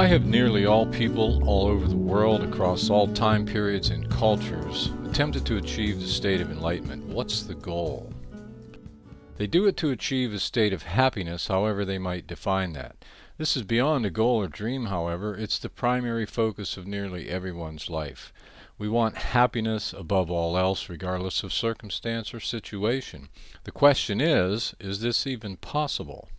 Why have nearly all people all over the world, across all time periods and cultures, attempted to achieve the state of enlightenment? What's the goal? They do it to achieve a state of happiness, however they might define that. This is beyond a goal or dream, however. It's the primary focus of nearly everyone's life. We want happiness above all else, regardless of circumstance or situation. The question is this even possible?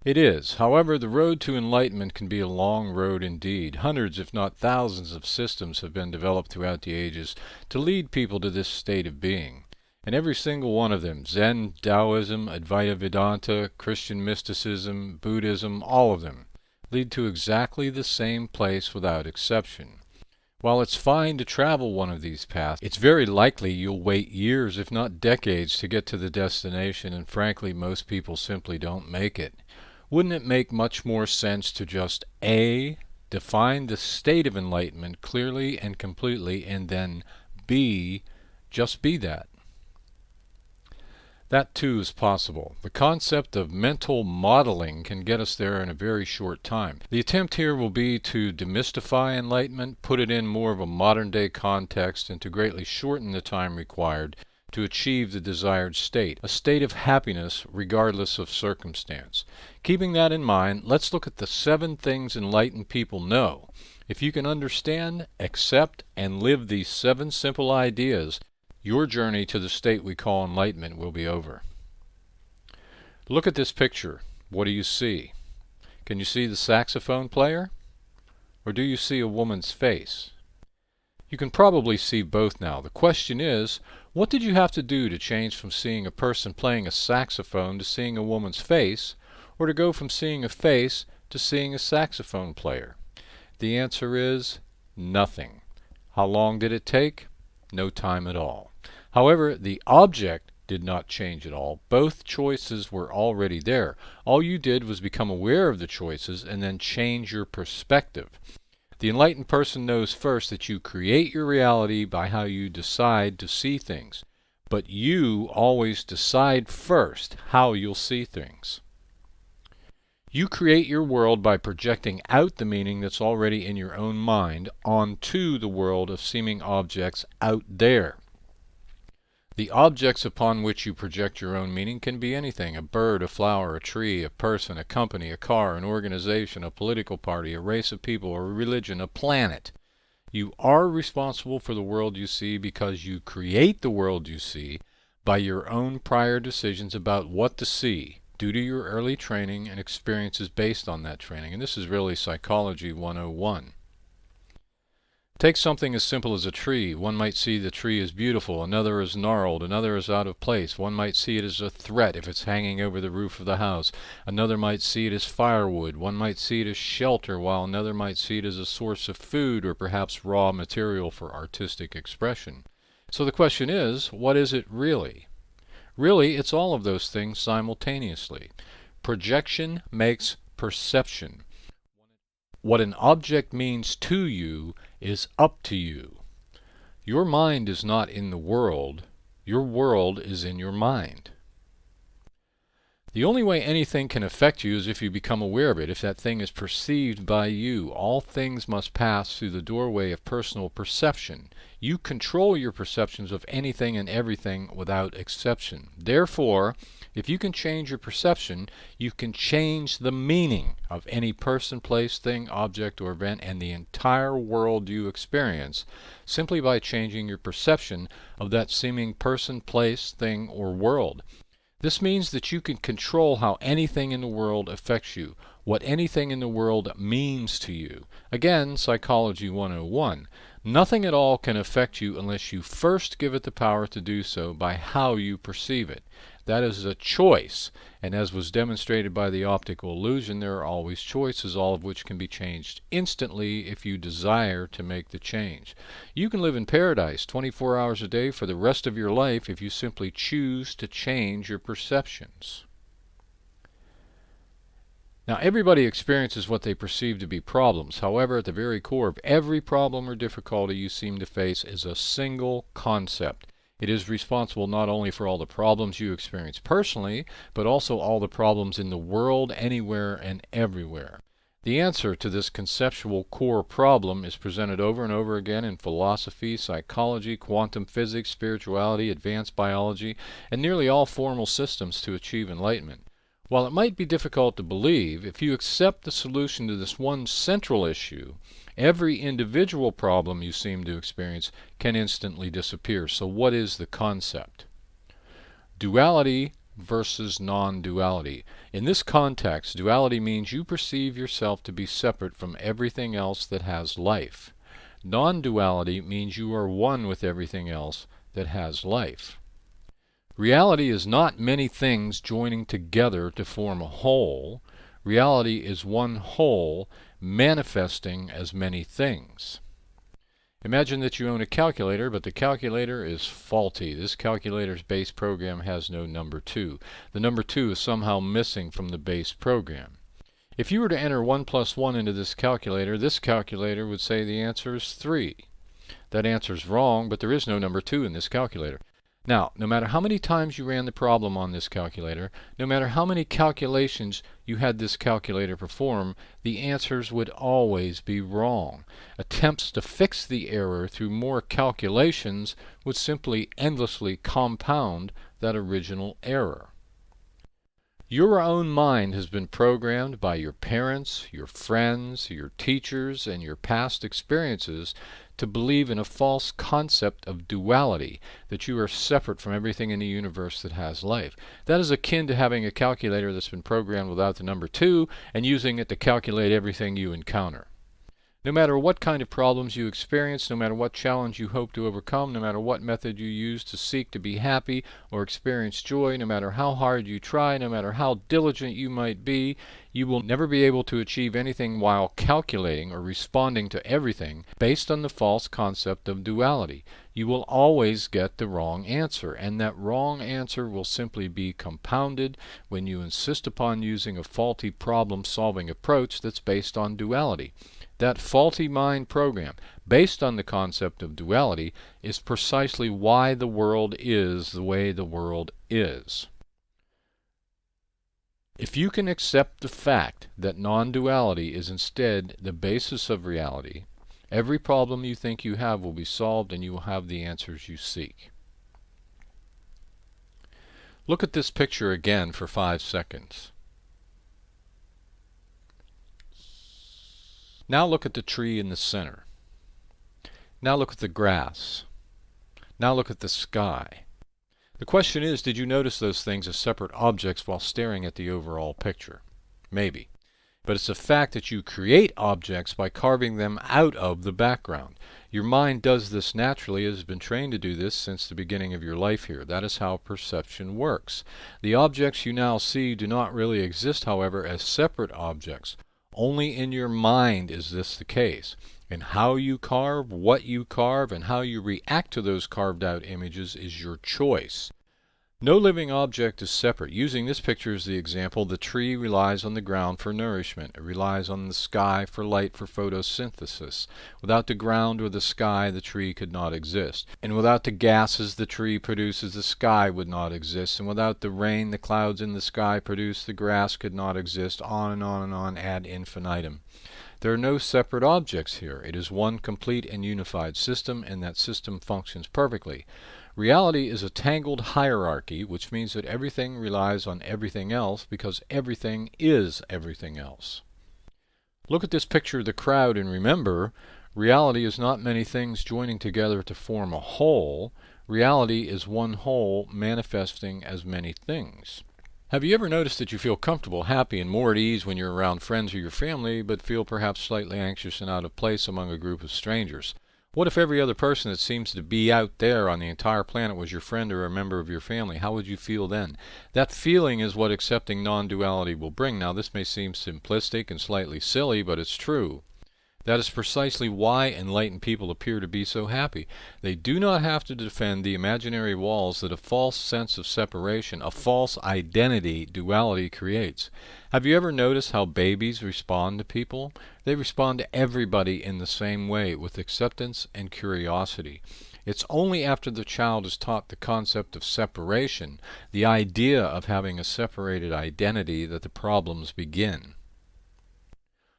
It is. However, the road to enlightenment can be a long road indeed. Hundreds, if not thousands, of systems have been developed throughout the ages to lead people to this state of being. And every single one of them, Zen, Taoism, Advaita Vedanta, Christian mysticism, Buddhism, all of them, lead to exactly the same place without exception. While it's fine to travel one of these paths, it's very likely you'll wait years, if not decades, to get to the destination, and frankly, most people simply don't make it. Wouldn't it make much more sense to just A, define the state of enlightenment clearly and completely, and then B, just be that? That too is possible. The concept of mental modeling can get us there in a very short time. The attempt here will be to demystify enlightenment, put it in more of a modern day context, and to greatly shorten the time required to achieve the desired state, a state of happiness regardless of circumstance. Keeping that in mind, let's look at the 7 things enlightened people know. If you can understand, accept, and live these 7 simple ideas, your journey to the state we call enlightenment will be over. Look at this picture. What do you see? Can you see the saxophone player? Or do you see a woman's face? You can probably see both now. The question is, what did you have to do to change from seeing a person playing a saxophone to seeing a woman's face, or to go from seeing a face to seeing a saxophone player? The answer is nothing. How long did it take? No time at all. However, the object did not change at all. Both choices were already there. All you did was become aware of the choices and then change your perspective. The enlightened person knows first that you create your reality by how you decide to see things. But you always decide first how you'll see things. You create your world by projecting out the meaning that's already in your own mind onto the world of seeming objects out there. The objects upon which you project your own meaning can be anything: a bird, a flower, a tree, a person, a company, a car, an organization, a political party, a race of people, a religion, a planet. You are responsible for the world you see because you create the world you see by your own prior decisions about what to see, due to your early training and experiences based on that training. And this is really Psychology 101. Take something as simple as a tree. One might see the tree as beautiful, another as gnarled, another as out of place. One might see it as a threat if it's hanging over the roof of the house. Another might see it as firewood. One might see it as shelter, while another might see it as a source of food or perhaps raw material for artistic expression. So the question is, what is it really? Really, it's all of those things simultaneously. Projection makes perception. What an object means to you is up to you. Your mind is not in the world. Your world is in your mind. The only way anything can affect you is if you become aware of it, if that thing is perceived by you. All things must pass through the doorway of personal perception. You control your perceptions of anything and everything without exception. Therefore, if you can change your perception, you can change the meaning of any person, place, thing, object, or event, and the entire world you experience, simply by changing your perception of that seeming person, place, thing, or world. This means that you can control how anything in the world affects you, what anything in the world means to you. Again, Psychology 101. Nothing at all can affect you unless you first give it the power to do so by how you perceive it. That is a choice, and as was demonstrated by the optical illusion, there are always choices, all of which can be changed instantly if you desire to make the change. You can live in paradise 24 hours a day for the rest of your life if you simply choose to change your perceptions. Now, everybody experiences what they perceive to be problems. However, at the very core of every problem or difficulty you seem to face is a single concept. It is responsible not only for all the problems you experience personally, but also all the problems in the world, anywhere and everywhere. The answer to this conceptual core problem is presented over and over again in philosophy, psychology, quantum physics, spirituality, advanced biology, and nearly all formal systems to achieve enlightenment. While it might be difficult to believe, if you accept the solution to this one central issue, every individual problem you seem to experience can instantly disappear. So what is the concept? Duality versus non-duality. In this context, duality means you perceive yourself to be separate from everything else that has life. Non-duality means you are one with everything else that has life. Reality is not many things joining together to form a whole. Reality is one whole manifesting as many things. Imagine that you own a calculator, but the calculator is faulty. This calculator's base program has no number 2. The number 2 is somehow missing from the base program. If you were to enter 1 plus 1 into this calculator would say the answer is 3. That answer is wrong, but there is no number 2 in this calculator. Now, no matter how many times you ran the problem on this calculator, no matter how many calculations you had this calculator perform, the answers would always be wrong. Attempts to fix the error through more calculations would simply endlessly compound that original error. Your own mind has been programmed by your parents, your friends, your teachers, and your past experiences to believe in a false concept of duality, that you are separate from everything in the universe that has life. That is akin to having a calculator that's been programmed without the number 2 and using it to calculate everything you encounter. No matter what kind of problems you experience, no matter what challenge you hope to overcome, no matter what method you use to seek to be happy or experience joy, no matter how hard you try, no matter how diligent you might be, you will never be able to achieve anything while calculating or responding to everything based on the false concept of duality. You will always get the wrong answer, and that wrong answer will simply be compounded when you insist upon using a faulty problem-solving approach that's based on duality. That faulty mind program, based on the concept of duality, is precisely why the world is the way the world is. If you can accept the fact that non-duality is instead the basis of reality, every problem you think you have will be solved and you will have the answers you seek. Look at this picture again for 5 seconds. Now look at the tree in the center. Now look at the grass. Now look at the sky. The question is, did you notice those things as separate objects while staring at the overall picture? Maybe. But it's a fact that you create objects by carving them out of the background. Your mind does this naturally. It has been trained to do this since the beginning of your life here. That is how perception works. The objects you now see do not really exist, however, as separate objects. Only in your mind is this the case. And how you carve, what you carve, and how you react to those carved out images is your choice. No living object is separate. Using this picture as the example, the tree relies on the ground for nourishment. It relies on the sky for light for photosynthesis. Without the ground or the sky, the tree could not exist. And without the gases the tree produces, the sky would not exist. And without the rain the clouds in the sky produce, the grass could not exist, on and on and on ad infinitum. There are no separate objects here. It is one complete and unified system, and that system functions perfectly. Reality is a tangled hierarchy, which means that everything relies on everything else because everything is everything else. Look at this picture of the crowd and remember, reality is not many things joining together to form a whole. Reality is one whole manifesting as many things. Have you ever noticed that you feel comfortable, happy, and more at ease when you're around friends or your family, but feel perhaps slightly anxious and out of place among a group of strangers? What if every other person that seems to be out there on the entire planet was your friend or a member of your family? How would you feel then? That feeling is what accepting non-duality will bring. Now, this may seem simplistic and slightly silly, but it's true. That is precisely why enlightened people appear to be so happy. They do not have to defend the imaginary walls that a false sense of separation, a false identity, duality creates. Have you ever noticed how babies respond to people? They respond to everybody in the same way, with acceptance and curiosity. It's only after the child is taught the concept of separation, the idea of having a separated identity, that the problems begin.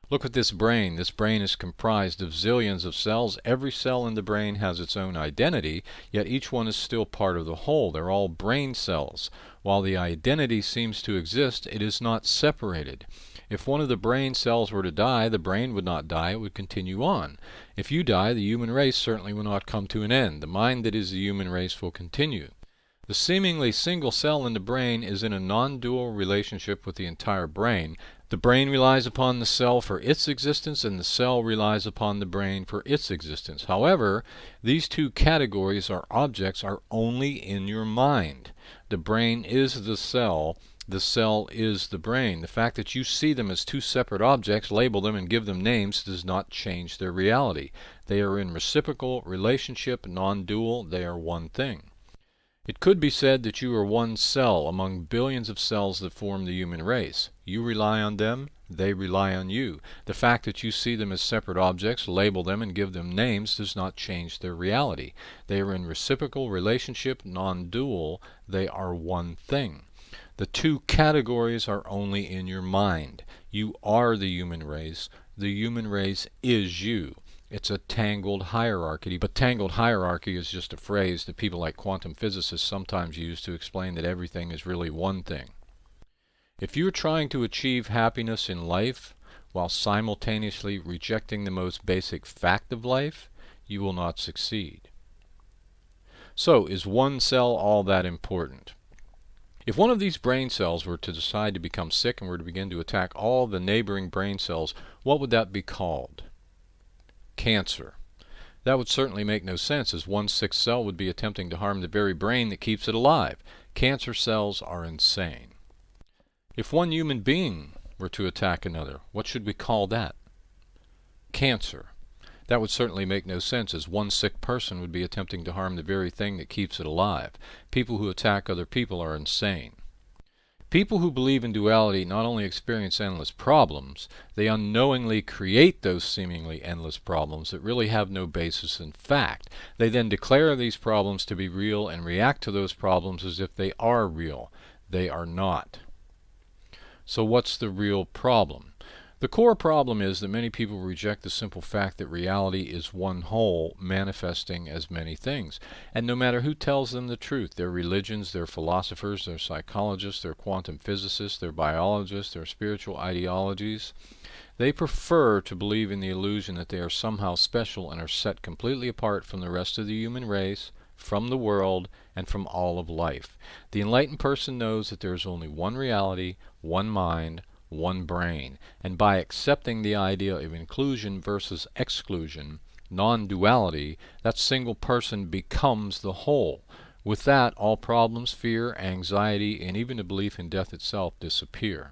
Look at this brain. This brain is comprised of zillions of cells. Every cell in the brain has its own identity, yet each one is still part of the whole. They're all brain cells. While the identity seems to exist, it is not separated. If one of the brain cells were to die, the brain would not die, it would continue on. If you die, the human race certainly will not come to an end. The mind that is the human race will continue. The seemingly single cell in the brain is in a non-dual relationship with the entire brain. The brain relies upon the cell for its existence, and the cell relies upon the brain for its existence. However, these two categories or objects are only in your mind. The brain is the cell is the brain. The fact that you see them as two separate objects, label them, and give them names does not change their reality. They are in reciprocal relationship, non-dual. They are one thing. It could be said that you are one cell among billions of cells that form the human race. You rely on them, they rely on you. The fact that you see them as separate objects, label them, and give them names does not change their reality. They are in reciprocal relationship, non-dual. They are one thing. The two categories are only in your mind. You are the human race. The human race is you. It's a tangled hierarchy, but tangled hierarchy is just a phrase that people like quantum physicists sometimes use to explain that everything is really one thing. If you're trying to achieve happiness in life while simultaneously rejecting the most basic fact of life, you will not succeed. So, is one cell all that important? If one of these brain cells were to decide to become sick and were to begin to attack all the neighboring brain cells, what would that be called? Cancer. That would certainly make no sense, as one sick cell would be attempting to harm the very brain that keeps it alive. Cancer cells are insane. If one human being were to attack another, what should we call that? Cancer. That would certainly make no sense, as one sick person would be attempting to harm the very thing that keeps it alive. People who attack other people are insane. People who believe in duality not only experience endless problems, they unknowingly create those seemingly endless problems that really have no basis in fact. They then declare these problems to be real and react to those problems as if they are real. They are not. So what's the real problem? The core problem is that many people reject the simple fact that reality is one whole, manifesting as many things. And no matter who tells them the truth, their religions, their philosophers, their psychologists, their quantum physicists, their biologists, their spiritual ideologies, they prefer to believe in the illusion that they are somehow special and are set completely apart from the rest of the human race, from the world, and from all of life. The enlightened person knows that there is only one reality, one mind, one brain, and by accepting the idea of inclusion versus exclusion, non-duality, that single person becomes the whole. With that, all problems, fear, anxiety, and even the belief in death itself disappear.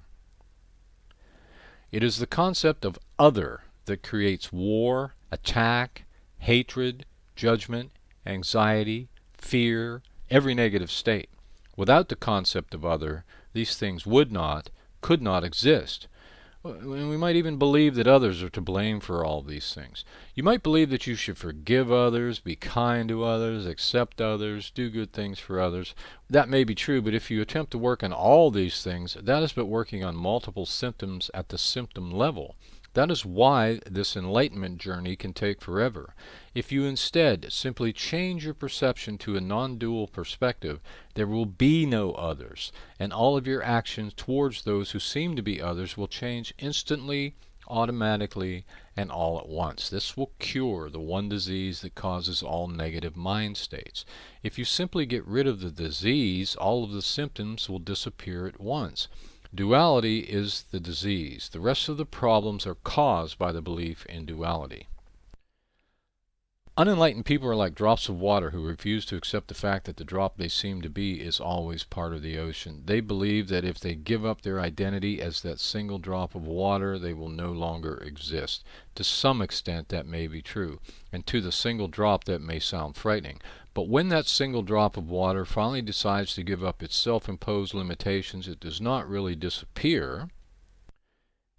It is the concept of other that creates war, attack, hatred, judgment, anxiety, fear, every negative state. Without the concept of other, these things would not, could not exist. We might even believe that others are to blame for all these things. You might believe that you should forgive others, be kind to others, accept others, do good things for others. That may be true, but if you attempt to work on all these things, that is but working on multiple symptoms at the symptom level. That is why this enlightenment journey can take forever. If you instead simply change your perception to a non-dual perspective, there will be no others, and all of your actions towards those who seem to be others will change instantly, automatically, and all at once. This will cure the one disease that causes all negative mind states. If you simply get rid of the disease, all of the symptoms will disappear at once. Duality is the disease. The rest of the problems are caused by the belief in duality. Unenlightened people are like drops of water who refuse to accept the fact that the drop they seem to be is always part of the ocean. They believe that if they give up their identity as that single drop of water, they will no longer exist. To some extent that may be true, and to the single drop that may sound frightening. But when that single drop of water finally decides to give up its self-imposed limitations, it does not really disappear.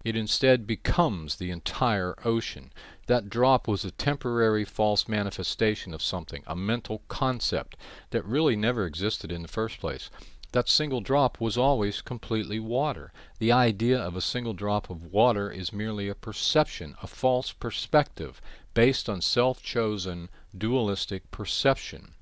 It instead becomes the entire ocean. That drop was a temporary false manifestation of something, a mental concept that really never existed in the first place. That single drop was always completely water. The idea of a single drop of water is merely a perception, a false perspective, based on self-chosen dualistic perception.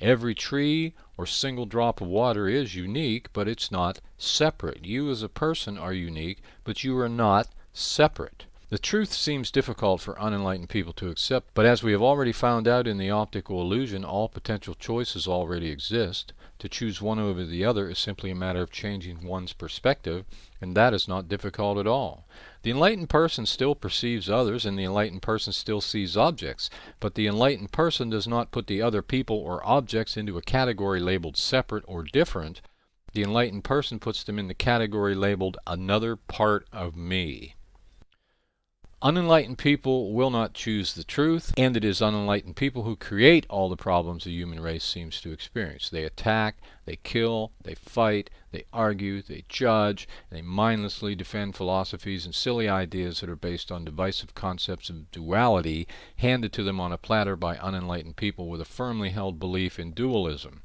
Every tree or single drop of water is unique, but it's not separate. You as a person are unique, but you are not separate. The truth seems difficult for unenlightened people to accept, but as we have already found out in the optical illusion, all potential choices already exist. To choose one over the other is simply a matter of changing one's perspective, and that is not difficult at all. The enlightened person still perceives others, and the enlightened person still sees objects, but the enlightened person does not put the other people or objects into a category labeled separate or different. The enlightened person puts them in the category labeled another part of me. Unenlightened people will not choose the truth, and it is unenlightened people who create all the problems the human race seems to experience. They attack, they kill, they fight, they argue, they judge, and they mindlessly defend philosophies and silly ideas that are based on divisive concepts of duality handed to them on a platter by unenlightened people with a firmly held belief in dualism.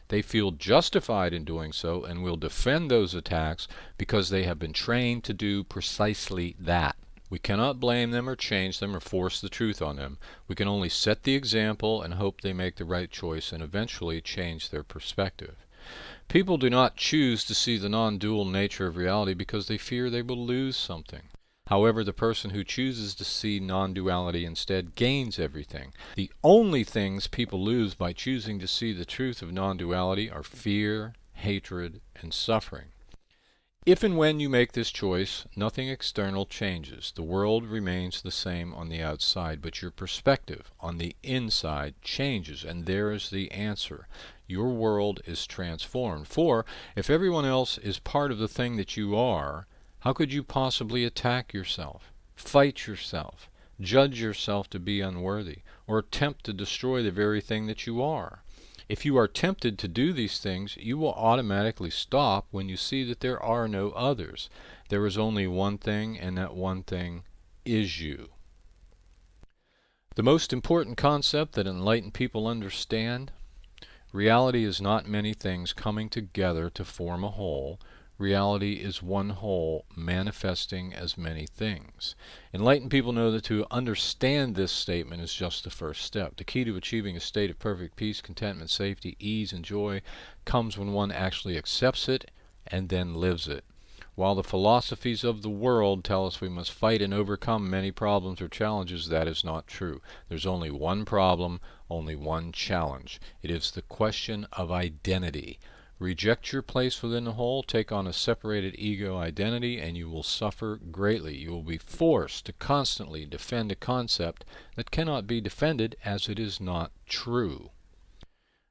They feel justified in doing so and will defend those attacks because they have been trained to do precisely that. We cannot blame them or change them or force the truth on them. We can only set the example and hope they make the right choice and eventually change their perspective. People do not choose to see the non-dual nature of reality because they fear they will lose something. However, the person who chooses to see non-duality instead gains everything. The only things people lose by choosing to see the truth of non-duality are fear, hatred, and suffering. If and when you make this choice, nothing external changes. The world remains the same on the outside, but your perspective on the inside changes, and there is the answer. Your world is transformed. For if everyone else is part of the thing that you are, how could you possibly attack yourself, fight yourself, judge yourself to be unworthy, or attempt to destroy the very thing that you are? If you are tempted to do these things, you will automatically stop when you see that there are no others. There is only one thing, and that one thing is you. The most important concept that enlightened people understand: reality is not many things coming together to form a whole. Reality is one whole manifesting as many things. Enlightened people know that to understand this statement is just the first step. The key to achieving a state of perfect peace, contentment, safety, ease, and joy comes when one actually accepts it and then lives it. While the philosophies of the world tell us we must fight and overcome many problems or challenges, that is not true. There's only one problem, only one challenge. It is the question of identity. Reject your place within the whole, take on a separated ego identity, and you will suffer greatly. You will be forced to constantly defend a concept that cannot be defended as it is not true.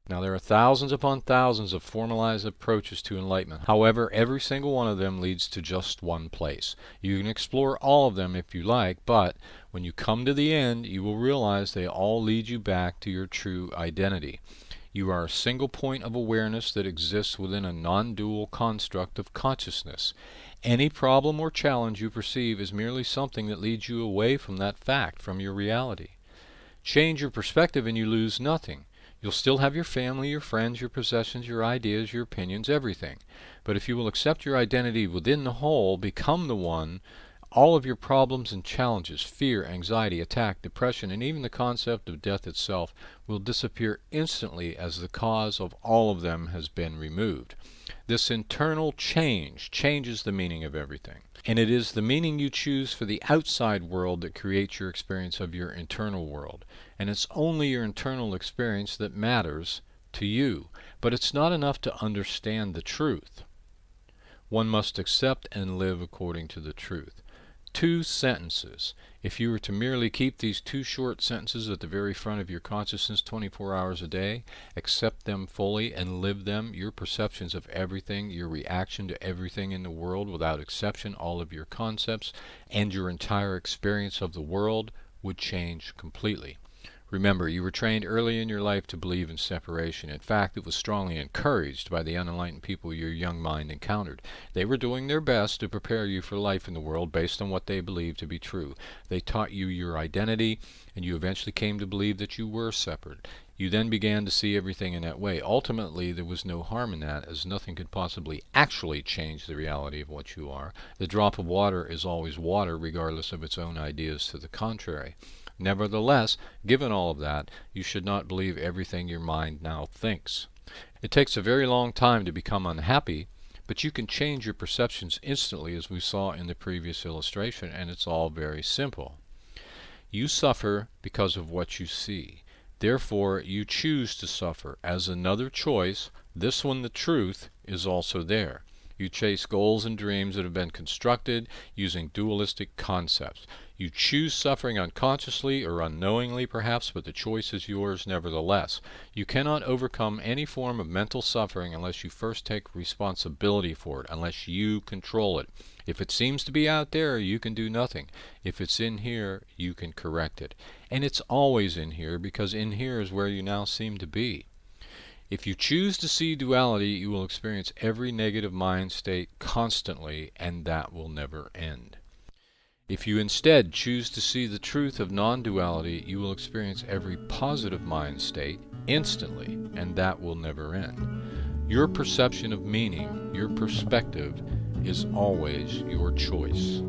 Now, there are thousands upon thousands of formalized approaches to enlightenment. However, every single one of them leads to just one place. You can explore all of them if you like, but when you come to the end, you will realize they all lead you back to your true identity. You are a single point of awareness that exists within a non-dual construct of consciousness. Any problem or challenge you perceive is merely something that leads you away from that fact, from your reality. Change your perspective and you lose nothing. You'll still have your family, your friends, your possessions, your ideas, your opinions, everything. But if you will accept your identity within the whole, become the one, all of your problems and challenges, fear, anxiety, attack, depression, and even the concept of death itself will disappear instantly as the cause of all of them has been removed. This internal change changes the meaning of everything. And it is the meaning you choose for the outside world that creates your experience of your internal world. And it's only your internal experience that matters to you. But it's not enough to understand the truth. One must accept and live according to the truth. 2 sentences. If you were to merely keep these 2 short sentences at the very front of your consciousness 24 hours a day, accept them fully and live them, your perceptions of everything, your reaction to everything in the world without exception, all of your concepts, and your entire experience of the world would change completely. Remember, you were trained early in your life to believe in separation. In fact, it was strongly encouraged by the unenlightened people your young mind encountered. They were doing their best to prepare you for life in the world based on what they believed to be true. They taught you your identity, and you eventually came to believe that you were separate. You then began to see everything in that way. Ultimately, there was no harm in that, as nothing could possibly actually change the reality of what you are. The drop of water is always water, regardless of its own ideas to the contrary. Nevertheless, given all of that, you should not believe everything your mind now thinks. It takes a very long time to become unhappy, but you can change your perceptions instantly, as we saw in the previous illustration, and it's all very simple. You suffer because of what you see. Therefore, you choose to suffer. As another choice, this one, the truth, is also there. You chase goals and dreams that have been constructed using dualistic concepts. You choose suffering unconsciously or unknowingly perhaps, but the choice is yours nevertheless. You cannot overcome any form of mental suffering unless you first take responsibility for it, unless you control it. If it seems to be out there, you can do nothing. If it's in here, you can correct it. And it's always in here, because in here is where you now seem to be. If you choose to see duality, you will experience every negative mind state constantly, and that will never end. If you instead choose to see the truth of non-duality, you will experience every positive mind state instantly, and that will never end. Your perception of meaning, your perspective, is always your choice.